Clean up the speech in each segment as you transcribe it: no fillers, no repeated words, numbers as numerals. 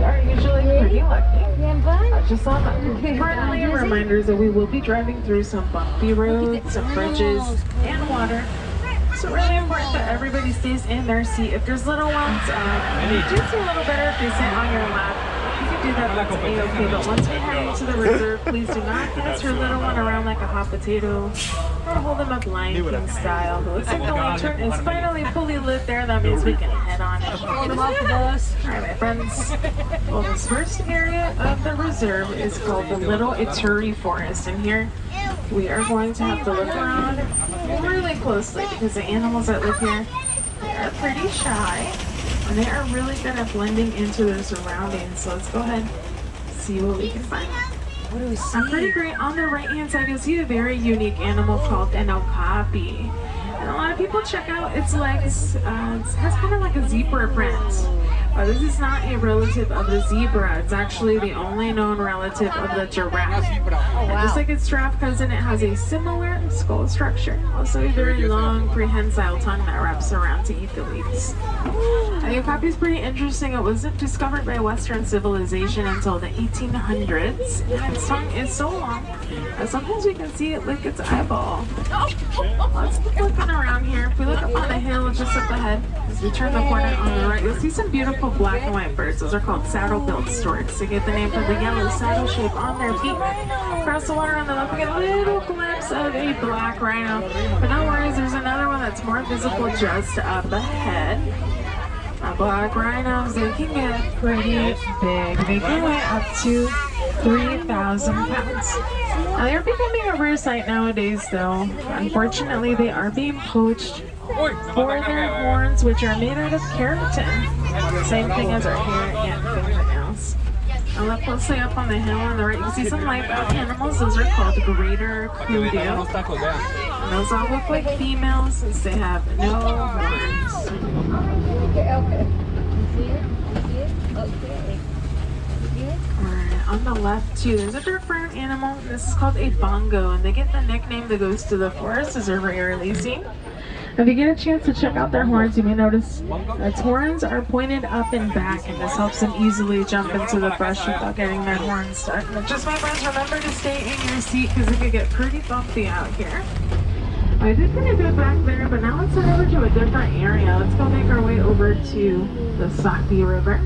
we are usually pretty lucky. Just some friendly reminders that we will be driving through some bumpy roads, some bridges, and water. So really important that everybody stays in their seat. If there's little ones, it just a little better if they sit on your lap. You can do that, that's a-okay. But once we head into the reserve, please do not pass your little one around like a hot potato or hold them up Lion King style. It looks like the lantern is finally fully lit there. That means we can head on in. Alright, my friends. Well, this first area of the reserve is called the Little Ituri Forest. And here we are going to have to look around really closely because the animals that live here, they are pretty shy. And they are really good at blending into their surroundings. So let's go ahead and see what we can find. What do we see? Pretty great. On the right hand side, you'll see a very unique animal called an okapi. And a lot of people check out its legs. It has kind of like a zebra print. This is not a relative of the zebra. It's actually the only known relative of the giraffe. Oh, wow. Just like its giraffe cousin, it has a similar skull structure. Also a very long, prehensile tongue that wraps around to eat the leaves. The okapi is pretty interesting. It wasn't discovered by Western civilization until the 1800s. And its tongue is so long that sometimes we can see it lick its eyeball. Let's keep looking around here. If we look up on the hill just up ahead, as we turn the corner on the right, you'll see some beautiful black and white birds. Those are called saddle-billed storks. They get the name from the yellow saddle shape on their feet. Across the water on the left, we get a little glimpse of a black rhino. But no worries, there's another one that's more visible just up ahead. Black rhinos, they can get pretty big. They can weigh up to 3,000 pounds. Now, they're becoming a rare sight nowadays, though. Unfortunately, they are being poached for their horns, which are made out of keratin. Same thing as our hair and fingernails. Now look closely up on the hill on the right, you see some live animals. Those are called greater kudu. And those all look like females since they have no horns. Okay. Alright, on the left too, there's a dark brown animal. This is called a bongo, and they get the nickname the ghost of the forest as they're rarely seen. If you get a chance to check out their horns, you may notice its horns are pointed up and back, and this helps them easily jump into the brush without getting their horns stuck. And just my friends, remember to stay in your seat because it could get pretty bumpy out here. I did pretty good back there, but now let's head over to a different area. Let's go make our way over to the Saki River.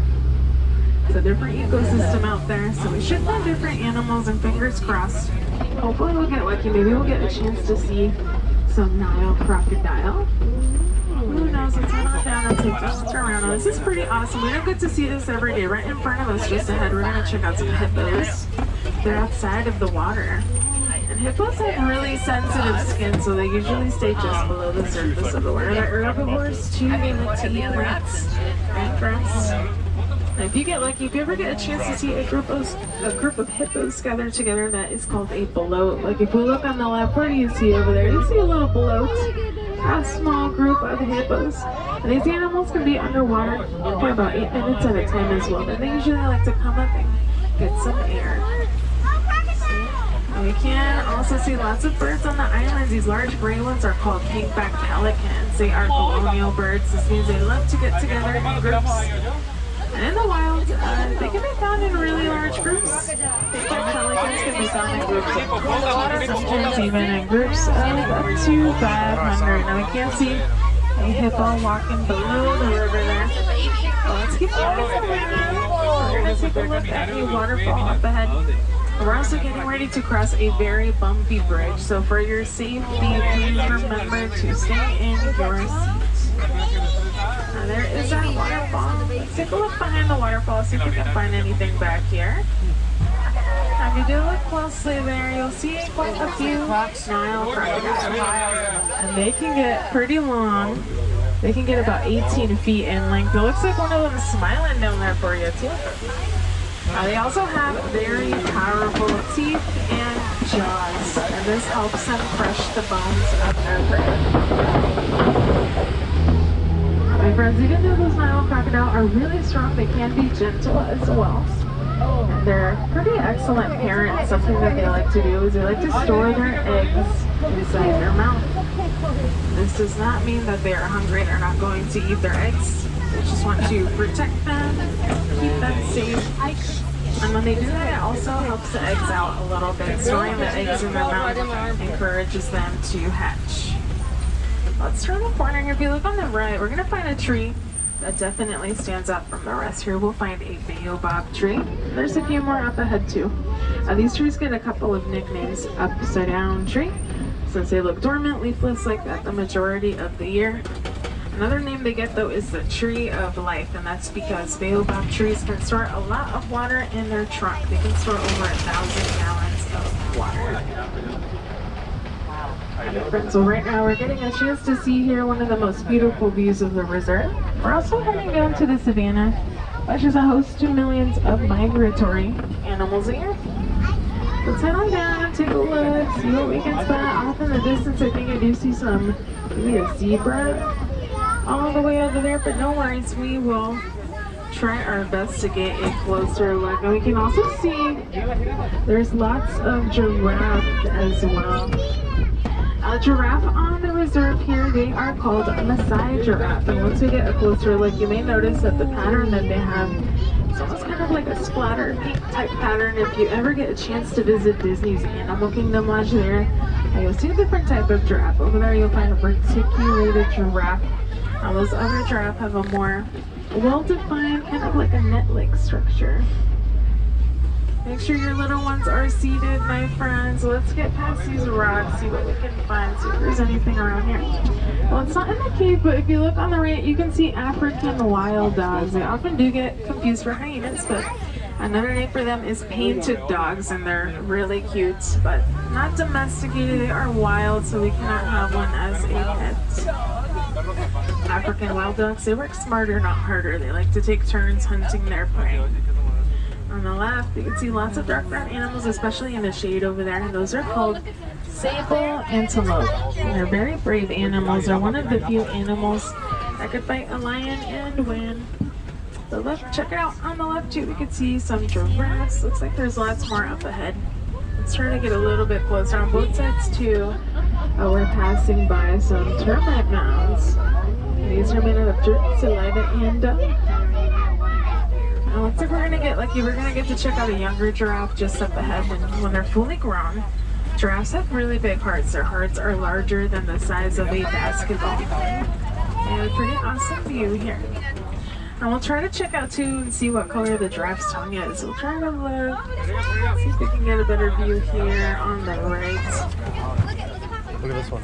It's a different ecosystem out there, so we should find different animals, and fingers crossed. Hopefully we'll get lucky. Maybe we'll get a chance to see some Nile crocodile. Who knows? Let's head on down and take just around. This is pretty awesome. We don't get to see this every day. Right in front of us, just ahead, we're gonna check out some hippos. They're outside of the water. And hippos have really sensitive skin, so they usually stay just below the surface of the water. They're herbivores too. They like to eat plants and grass. And if you get lucky, if you ever get a chance to see a group of hippos gathered together, that is called a bloat. Like if we look on the left, what do you see over there? You see a little bloat, a small group of hippos. And these animals can be underwater for about 8 minutes at a time as well. Then they usually like to come up and get some air. And we can also see lots of birds on the islands. These large gray ones are called pink-backed pelicans. They are colonial birds. This means they love to get together in groups. And in the wild, they can be found in really large groups. Pink-backed pelicans can be found in groups of sometimes even in groups of up to 500. Now we can't see a hippo walking below the river there. Well, let's keep looking around. We're going to take a look at a waterfall up ahead. We're also getting ready to cross a very bumpy bridge, so for your safety, please remember to stay in your seat. Now there is our waterfall. Let's take a look behind the waterfall, see if we can find anything back here. Now if you do look closely there, you'll see quite a few Nile crocodiles. And they can get pretty long. They can get about 18 feet in length. It looks like one of them smiling down there for you too. They also have very powerful teeth and jaws, and this helps them crush the bones of their prey. My friends, even though those Nile crocodile are really strong, they can be gentle as well. And they're pretty excellent parents. Something that they like to do is they like to store their eggs inside their mouth. This does not mean that they are hungry and are not going to eat their eggs. They just want to protect them, keep them safe. And when they do that, it also helps the eggs out a little bit. Storing the eggs in their mouth encourages them to hatch. Let's turn the corner here. If you look on the right, we're going to find a tree that definitely stands out from the rest. Here we'll find a baobab tree. There's a few more up ahead too. These trees get a couple of nicknames. Upside down tree, since they look dormant, leafless like that the majority of the year. Another name they get though is the tree of life, and that's because baobab trees can store a lot of water in their trunk. They can store over 1,000 gallons of water. So right now we're getting a chance to see here one of the most beautiful views of the reserve. We're also heading down to the Savanna, which is a host to millions of migratory animals a year. Let's head on down, take a look, see what we can spot. Off in the distance, I think I do see maybe a zebra all the way over there, but no worries, we will try our best to get a closer look. And we can also see there's lots of giraffe as well. A giraffe on the reserve here, they are called Maasai giraffe. And once we get a closer look, you may notice that the pattern that they have is almost kind of like a splatter pink type pattern. If you ever get a chance to visit Disney's Animal Kingdom Lodge there, you'll see a different type of giraffe. Over there you'll find a reticulated giraffe. Now those other giraffe have a more well-defined, kind of like a net-like structure. Make sure your little ones are seated, my friends. Let's get past these rocks, see what we can find, see if there's anything around here. Well, it's not in the cave, but if you look on the right, you can see African wild dogs. They often do get confused for hyenas, but another name for them is painted dogs, and they're really cute, but not domesticated. They are wild, so we cannot have one as a pet. African wild dogs, they work smarter, not harder. They like to take turns hunting their prey. On the left, you can see lots of dark brown animals, especially in the shade over there, and those are called sable antelope. And they're very brave animals. They're one of the few animals that could fight a lion and win. The left, check it out. On the left too, we can see some giraffes. Looks like there's lots more up ahead. Let's try to get a little bit closer. On both sides too, we're passing by some termite mounds. These are made out of dirt, saliva, and dung. Looks like we're gonna get lucky. We're gonna get to check out a younger giraffe just up ahead, and when they're fully grown, giraffes have really big hearts. Their hearts are larger than the size of a basketball. And a pretty awesome view here. And we'll try to check out too and see what color the giraffe's tongue is. We'll try to look, see if we can get a better view here on the right. Look at this one.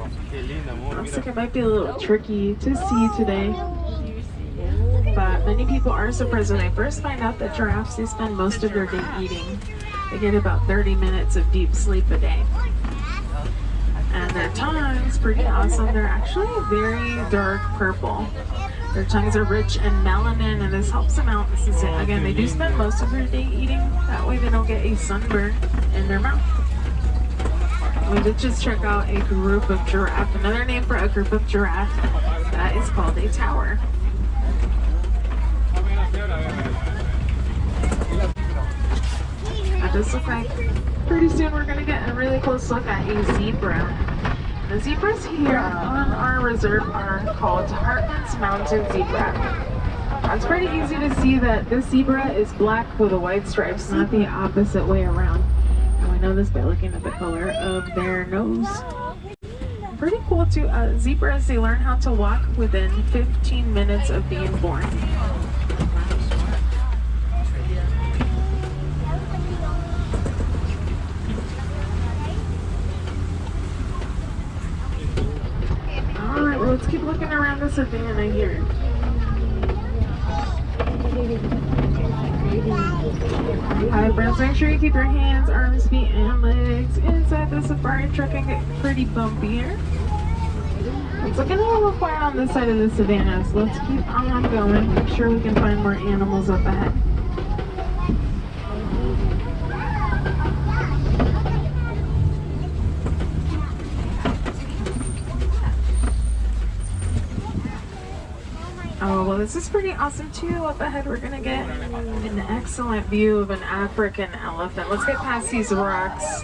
Looks like it might be a little tricky to see today. But many people are surprised when they first find out that giraffes, they spend most of their day eating. They get about 30 minutes of deep sleep a day. And their tongue's pretty awesome. They're actually very dark purple. Their tongues are rich in melanin, and this helps them out. This is it. Again, they do spend most of their day eating. That way they don't get a sunburn in their mouth. We did just check out a group of giraffe. Another name for a group of giraffe, that is called a tower. That does look like pretty soon we're going to get a really close look at a zebra. The zebras here on our reserve are called Hartman's Mountain Zebra. It's pretty easy to see that this zebra is black with a white stripes, not the opposite way around. And we know this by looking at the color of their nose. Pretty cool too. Zebras, they learn how to walk within 15 minutes of being born. Alright, well, let's keep looking around the Savanna here. Alright, friends, make sure you keep your hands, arms, feet, and legs inside the safari truck and get pretty bumpy here. It's looking a little quiet on this side of the Savanna, so let's keep on going. Make sure we can find more animals up ahead. Oh, well, this is pretty awesome too. Up ahead, we're gonna get an excellent view of an African elephant. Let's get past these rocks.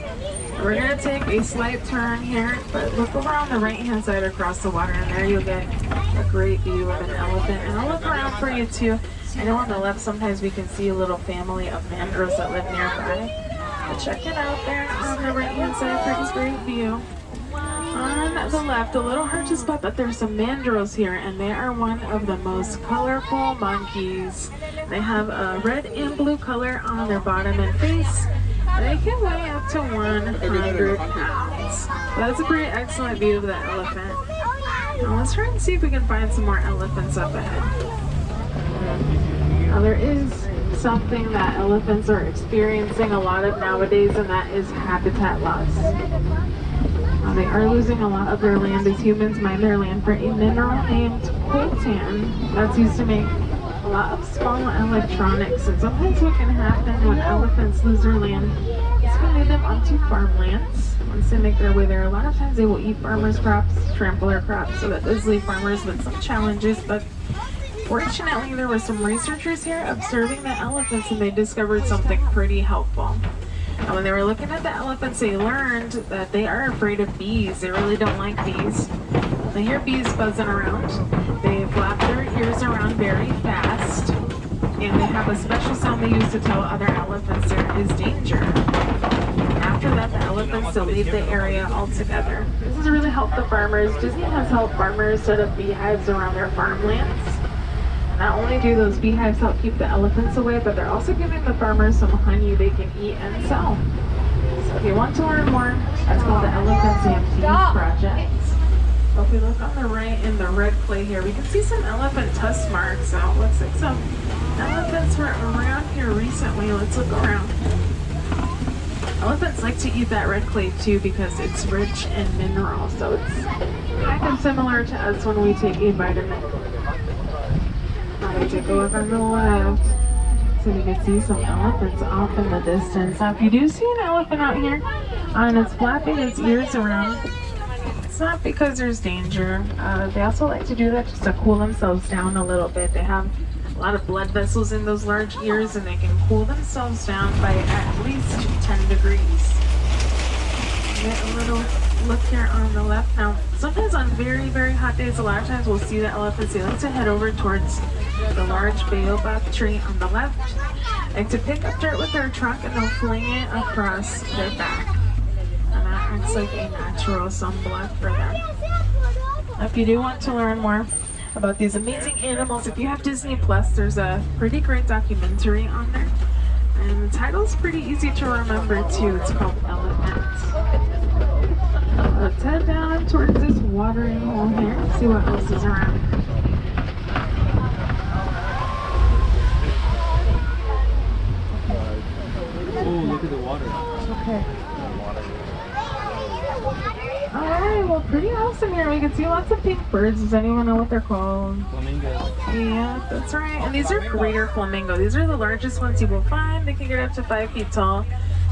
We're gonna take a slight turn here, but look over on the right-hand side across the water, and there you'll get a great view of an elephant. And I'll look around for you too. I know on the left sometimes we can see a little family of mandrills that live nearby. But check it out there on the right hand side, pretty great view. On the left, a little hard to spot, but there's some mandrills here, and they are one of the most colorful monkeys. They have a red and blue color on their bottom and face. They can weigh up to 100 pounds. That's a pretty excellent view of the elephant. Now let's try and see if we can find some more elephants up ahead. Now there is something that elephants are experiencing a lot of nowadays, and that is habitat loss. They are losing a lot of their land as humans mine their land for a mineral named coltan that's used to make a lot of small electronics. And sometimes what can happen when elephants lose their land is can lead them onto farmlands. Once they make their way there, a lot of times they will eat farmers' crops, trample their crops, so that does leave farmers with some challenges. But fortunately, there were some researchers here observing the elephants, and they discovered something pretty helpful. And when they were looking at the elephants, they learned that they are afraid of bees. They really don't like bees. They hear bees buzzing around. They flap their ears around very fast. And they have a special sound they use to tell other elephants there is danger. After that, the elephants will leave the area altogether. This has really helped the farmers. Disney has helped farmers set up beehives around their farmlands. Not only do those beehives help keep the elephants away, but they're also giving the farmers some honey they can eat and sell. So if you want to learn more, that's called the Elephant Stampede Project. So if we look on the right in the red clay here, we can see some elephant tusk marks. So it looks like some elephants were around here recently. Let's look around. Elephants like to eat that red clay too because it's rich in minerals. So it's kind of similar to us when we take a vitamin. Now we take a look on the left, so you can see some elephants off in the distance. Now if you do see an elephant out here and it's flapping its ears around, it's not because there's danger. They also like to do that just to cool themselves down a little bit. They have a lot of blood vessels in those large ears, and they can cool themselves down by at least 10 degrees. Get a little look here on the left. Now sometimes on very, very hot days, a lot of times we'll see the elephants. They like to head over towards the large baobab tree on the left. They like to pick up dirt with their trunk, and they'll fling it across their back. And that acts like a natural sunblock for them. If you do want to learn more about these amazing animals, if you have Disney Plus, there's a pretty great documentary on there. And the title's pretty easy to remember too. It's called Elephants. Let's head down towards this watering hole here and see what else is around. Oh, look at the water. Okay. Alright, well, pretty awesome here. We can see lots of pink birds. Does anyone know what they're called? Flamingos. Yeah, that's right. And these are greater flamingo. These are the largest ones you will find. They can get up to 5 feet tall.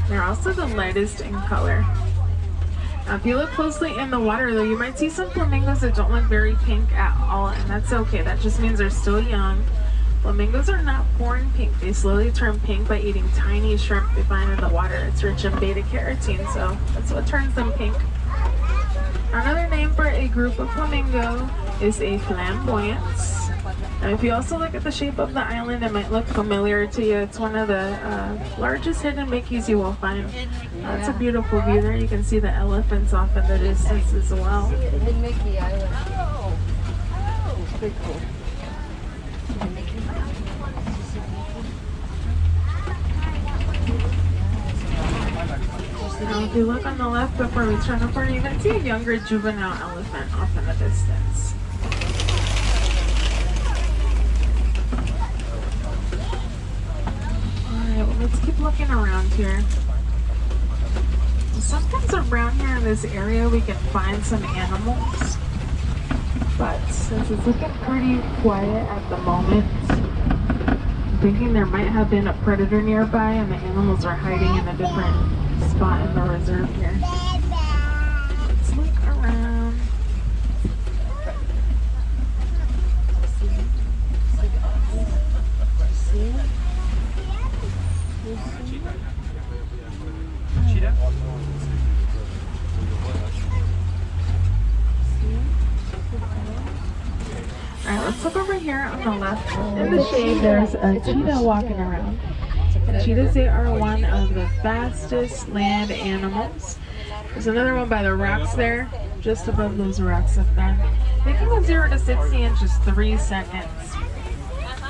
They're also the lightest in color. Now, if you look closely in the water, though, you might see some flamingos that don't look very pink at all, and that's okay. That just means they're still young. Flamingos are not born pink. They slowly turn pink by eating tiny shrimp they find in the water. It's rich in beta-carotene, so that's what turns them pink. Another name for a group of flamingo is a flamboyance. And if you also look at the shape of the island, it might look familiar to you. It's one of the largest hidden Mickeys you will find. It's a beautiful view there. You can see the elephants off in the distance as well. Hidden Mickey Island. It's pretty cool. Now, if you look on the left before we turn the corner, you can see a younger juvenile elephant off in the distance. Alright, well, let's keep looking around here. Sometimes around here in this area we can find some animals, but since it's looking pretty quiet at the moment, I'm thinking there might have been a predator nearby and the animals are hiding in a different spot in the reserve here. Let's look around. Cheetah? Alright, let's look over here here on the left, in the shade, there's a cheetah walking around. Cheetahs, they are one of the fastest land animals. There's another one by the rocks there, just above those rocks up there. They can go 0 to 60 in just 3 seconds.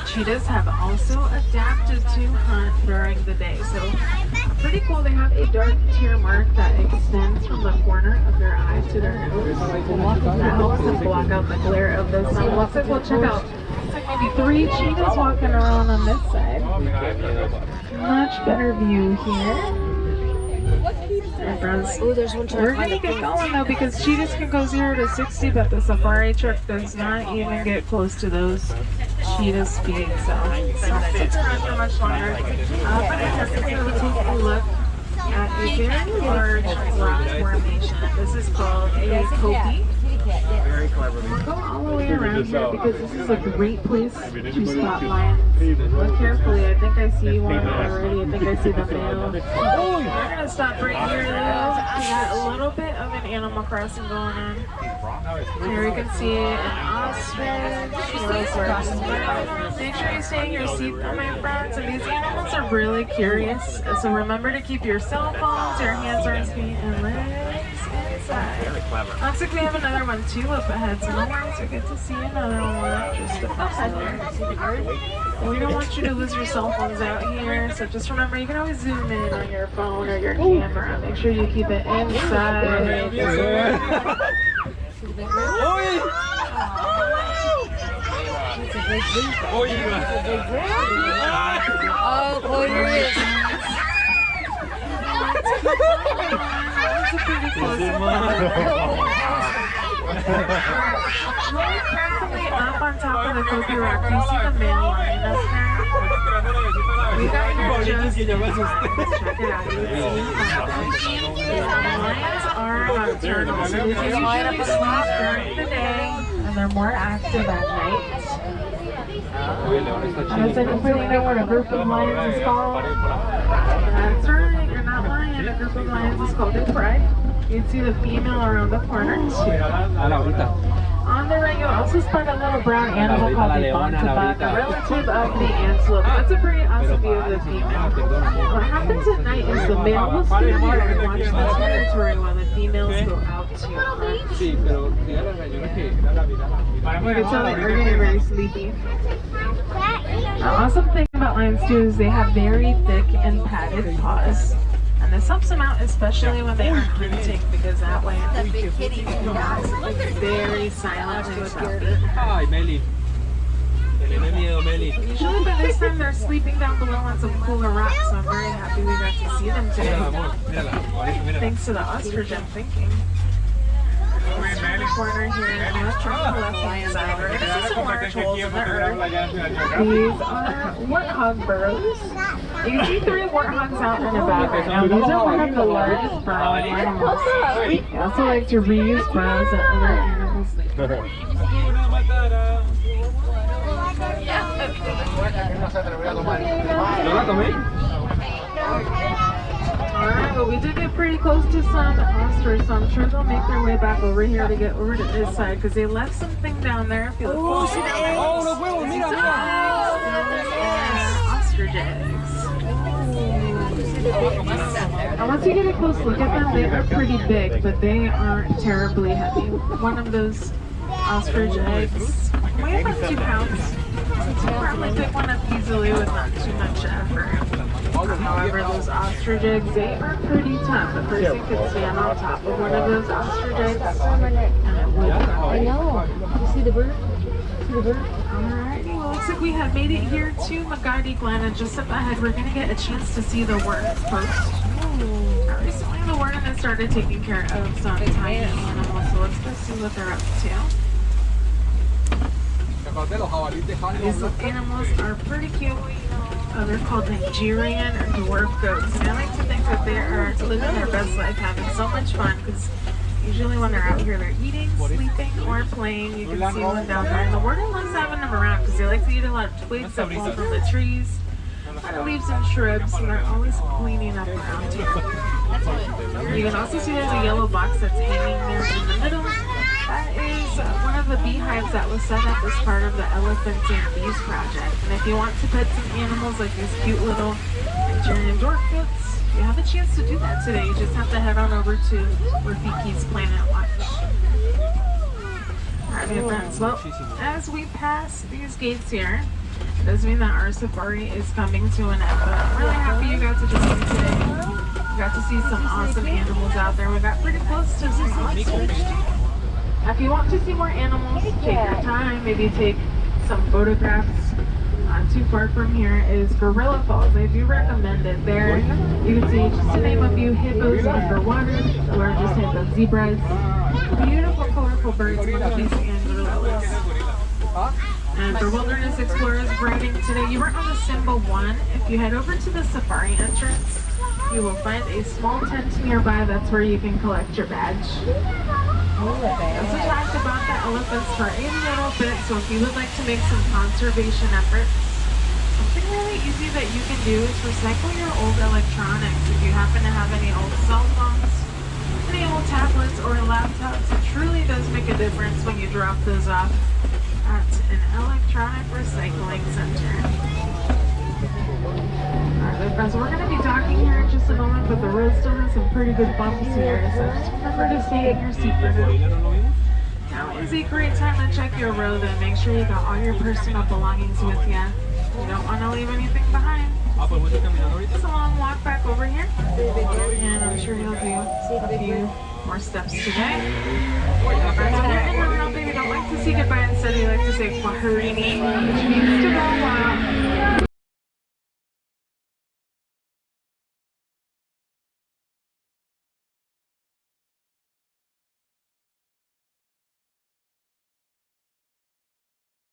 Cheetahs have also adapted to hunt during the day, so pretty cool. They have a dark tear mark that extends from the corner of their eye to their nose. That helps them block out the glare of the sun. Looks like we'll check out maybe 3 cheetahs walking around on this side. Much better view here. Oh, there's one We're gonna get going though, because cheetahs can go 0 to 60, but the safari truck does not even get close to those cheetah speed, so it's not for much longer. But let's take a look at a very large rock formation. This is called a copy. Very clever. We'll go all the way around here because this is a great place to spot lions. Look carefully. I think I see one already. I think I see the male. We're gonna stop right here though. We got a little bit of an Animal Crossing going on. Here you can see an ostrich. Make sure you stay in your seat though, my friends. And these animals are really curious. So remember to keep your cell phones, your hands, arms, feet, and legs inside. Looks like we have another one too up ahead, so no worries, we get to see another one just up ahead there. We don't want you to lose your cell phones out here, so just remember you can always zoom in on your phone or your camera. Make sure you keep it inside. Oh, Chloe, here it is. That's a pretty close one. Carefully up on top of the Kopi Rock. Do you see the male lion up there? We got here just. Check it out. You see lions are nocturnal, so they usually sleep during the day and they're more active at night. Does anybody know what a group of lions is called? That's right, you're not lying. A group of lions is called a pride. You can see the female around the corner too. On the right, you'll also spot a little brown animal called the bontabac, a relative of the antelope. That's a pretty awesome view of the female. What happens at night is the male will stay here and watch the territory while the females go out to hunt. You can tell they are getting very sleepy. The awesome thing about lions too is they have very thick and padded paws. And this helps them out, especially when they are hunting, because that way they very silently without being heard. Usually by this time they're sleeping down below on some cooler rocks, so I'm very happy we got to see them today. Thanks to the ostrich, I'm thinking. Corner here in the left hand side. We're going to see some large holes in the earth. These are warthog burrows. You can see 3 warthogs out and about right now. These are one of the largest burrowing animals. They also like to reuse burrows that other animals leave. Alright, well we did get pretty close to some ostrich, so I'm sure they'll make their way back over here to get over to this side, because they left something down there. If you look closely down there, ostrich eggs. And once you get a close look at them, they are pretty big, but they aren't terribly heavy. One of those ostrich eggs weighs about 2 pounds. So you can probably pick one up easily with not too much effort. However, those ostrich eggs, they are pretty tough. A person could stand on top of one of those ostrich eggs and it would crack. I know. You see the bird? See the bird? Alrighty, well looks like we have made it here to Magadi Glen, and just up ahead we're going to get a chance to see the worms first. Recently the warden has started taking care of some tiny animals, so let's go see what they're up to. These animals are pretty cute. They're called Nigerian or dwarf goats. And I like to think that they are living their best life, having so much fun, because usually when they're out here they're eating, sleeping, or playing. You can see one down there. And the warden loves having them around because they like to eat a lot of twigs that fall from the trees, a lot of leaves and shrubs, so they're always cleaning up around here. You can also see there's a yellow box that's hanging there in the middle. That is one of the beehives that was set up as part of the Elephants and Bees project. And if you want to pet some animals like these cute little Nigerian Dorkfoots, you have a chance to do that today. You just have to head on over to Rafiki's Planet Watch. Alright, my friends. Well, as we pass these gates here, it does mean that our safari is coming to an end. But I'm really happy you got to join me today. We got to see some awesome animals out there. We got pretty close to some ostrich. If you want to see more animals, take your time. Maybe take some photographs. Not too far from here is Gorilla Falls. I do recommend it. There you can see, just to name a few, hippos underwater, gorgeous hippo zebras, beautiful colorful birds, monkeys, and gorillas. And for wilderness explorers riding today, you are on the Symbol 1. If you head over to the safari entrance, you will find a small tent nearby. That's where you can collect your badge. We also talked about the elephants for a little bit, so if you would like to make some conservation efforts, something really easy that you can do is recycle your old electronics. If you happen to have any old cell phones, any old tablets or laptops, it truly does make a difference when you drop those off at an electronic recycling center. Alright, friends, we're going to be docking here in just a moment, but the road still has some pretty good bumps here, so just remember to stay in your seat for now. Now is a great time to check your road and make sure you got all your personal belongings with you. You don't want to leave anything behind. It's a long walk back over here, and I'm sure you'll do a few more steps today. Friends, when you're in Harambe, we don't like to say goodbye, instead we like to say kwaherini, which